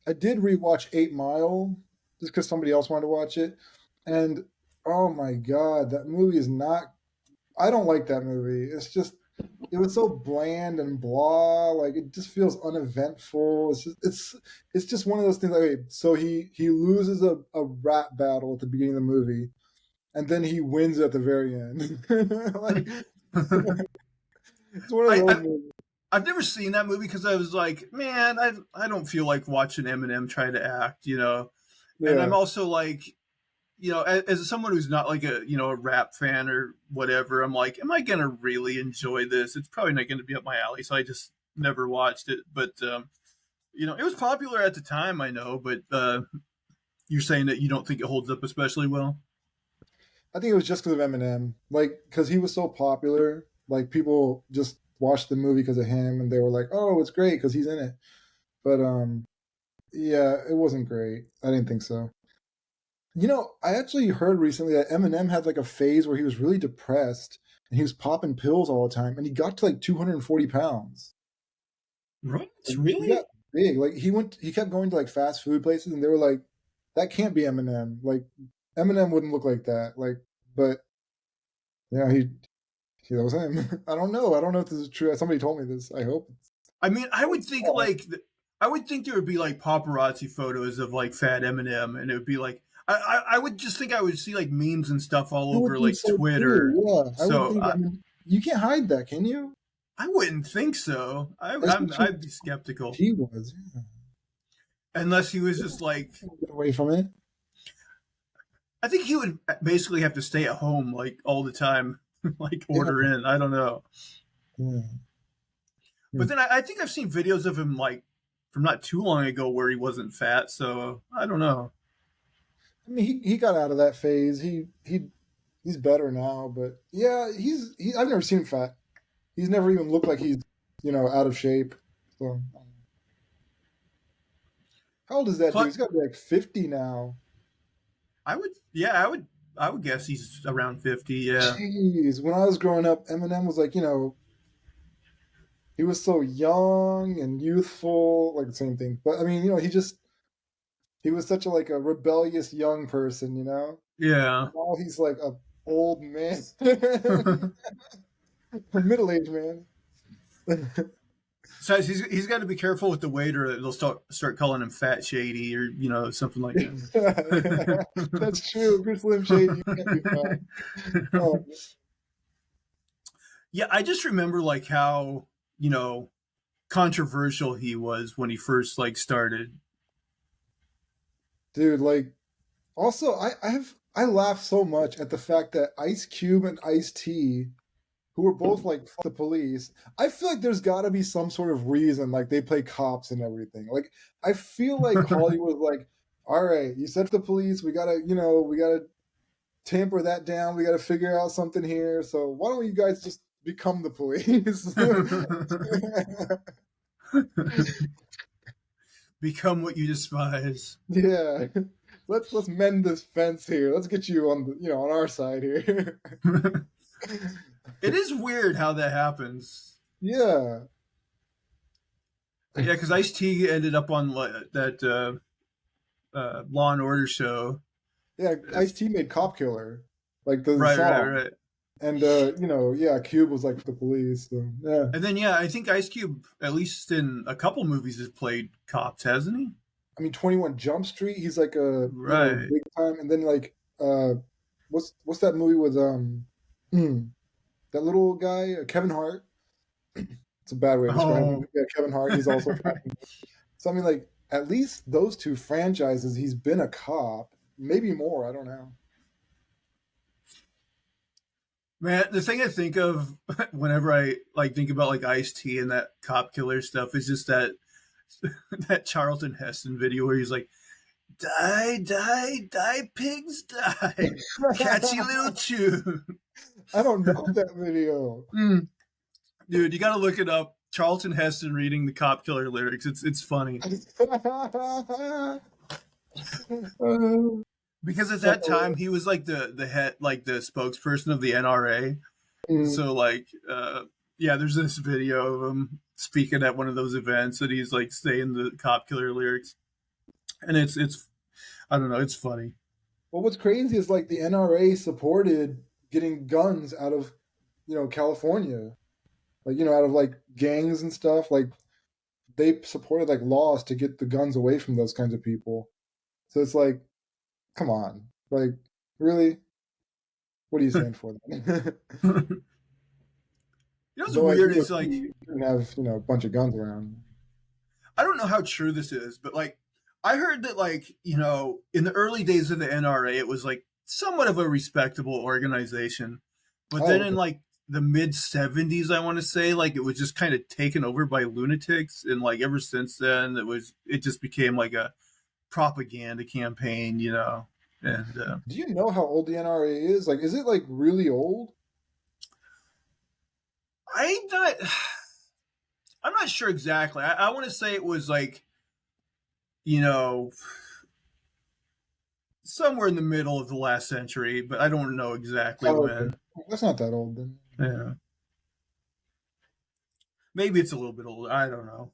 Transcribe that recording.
I did rewatch 8 Mile just because somebody else wanted to watch it, and oh my god, that movie is not. I don't like that movie. It's just it was so bland and blah. Like it just feels uneventful. It's just one of those things. Like, okay, so he loses a rap battle at the beginning of the movie, and then he wins at the very end. Like it's one of I, those I movies. I've never seen that movie because I was like, man, I don't feel like watching Eminem try to act, you know. And I'm Yeah, also like, you know, as someone who's not like a a rap fan or whatever, I'm like, am I gonna really enjoy this? It's probably not gonna be up my alley, so I just never watched it. But it was popular at the time, I know. But you're saying that you don't think it holds up especially well. I think it was just because of Eminem. Like because he was so popular. Like people just watched the movie because of him, and they were like, "Oh, it's great because he's in it." But yeah, it wasn't great. I didn't think so. I actually heard recently that Eminem had like a phase where he was really depressed and he was popping pills all the time and he got to like 240 pounds. Right? Like, he got Really? big. Like he kept going to like fast food places and they were like, that can't be Eminem. Like Eminem wouldn't look like that. Like, but yeah, that was him. I don't know. I don't know if this is true. Somebody told me this. I hope. I mean, I would think Oh, like I would think there would be like paparazzi photos of like fat Eminem, and it would be like I would just think I would see like memes and stuff all I would over think like so too. Twitter. Yeah, I would So think. I mean, you can't hide that, can you? I wouldn't think so. Especially I'd be skeptical he was. Yeah. unless he was just like Get away from it. I think he would basically have to stay at home like all the time, like Yeah. order in. I don't know, Yeah. but Hmm. then I think I've seen videos of him like from not too long ago where he wasn't fat. So I don't know. I mean, he got out of that phase. He's better now, but yeah, I've never seen him fat. He's never even looked like he's out of shape. So how old is that dude? Plus, He's got to be like 50 now. I would guess he's around 50. Yeah. Jeez, when I was growing up, Eminem was like he was so young and youthful, like the same thing. But I mean, he was such a rebellious young person. Yeah. Now he's like a old man, a middle aged man. So he's got to be careful with the waiter. They'll start calling him Fat Shady or something like Yeah, that. that's true. If you're Slim Shady, you can't be fat. Oh, Yeah, I just remember like how controversial he was when he first like started. dude, like also I laugh so much at the fact that Ice Cube and Ice T, who were both like the police, I feel like there's got to be some sort of reason like they play cops and everything. Like I feel like Hollywood like, all right, you said the police, we gotta tamper that down. We got to figure out something here. So why don't you guys just become the police? Become what you despise. Yeah, let's mend this fence here. Let's get you on on our side here. It is weird how that happens. Yeah, Yeah, because Ice T ended up on that Law and Order show. yeah. Ice T made Cop Killer, like the Right, right, song, right. and yeah, Cube was like the police. So, yeah, And then yeah, I think Ice Cube, at least in a couple movies, has played cops, hasn't he? I mean 21 Jump Street. He's like a Right. big time, and then like what's that movie with that little guy Kevin Hart. It's a bad way of describing Oh, him. Yeah, Kevin Hart. He's also so. I mean, like at least those two franchises, he's been a cop. Maybe more. I don't know. man, the thing I think of whenever I like think about like Ice T and that cop killer stuff is just that that Charlton Heston video where he's like, "Die, die, die, pigs, die, catchy little tune." I don't know that video. Mm. Dude, you got to look it up. Charlton Heston reading the cop killer lyrics. It's funny because at that time he was like the head, like the spokesperson of the NRA. Mm. So like, yeah, there's this video of him speaking at one of those events, and he's like saying the cop killer lyrics. and it's I don't know, it's funny. Well, what's crazy is like the NRA supported getting guns out of, California, like out of like gangs and stuff. Like they supported like laws to get the guns away from those kinds of people. So it's like, come on, like really, what are you saying for that? You know what's Though I weird do is like, agree, you shouldn't have a bunch of guns around. I don't know how true this is, but like I heard that like, in the early days of the NRA it was like somewhat of a respectable organization. But Oh, then in okay. like the mid 70s I want to say, like it was just kind of taken over by lunatics, and like ever since then it just became like a propaganda campaign, And Do you know how old the NRA is? Like, is it like really old? I not I'm not sure exactly. I want to say it was like, you know, somewhere in the middle of the last century, but I don't know exactly Oh, okay. when. That's not that old then. Yeah. Maybe it's a little bit older. I don't know.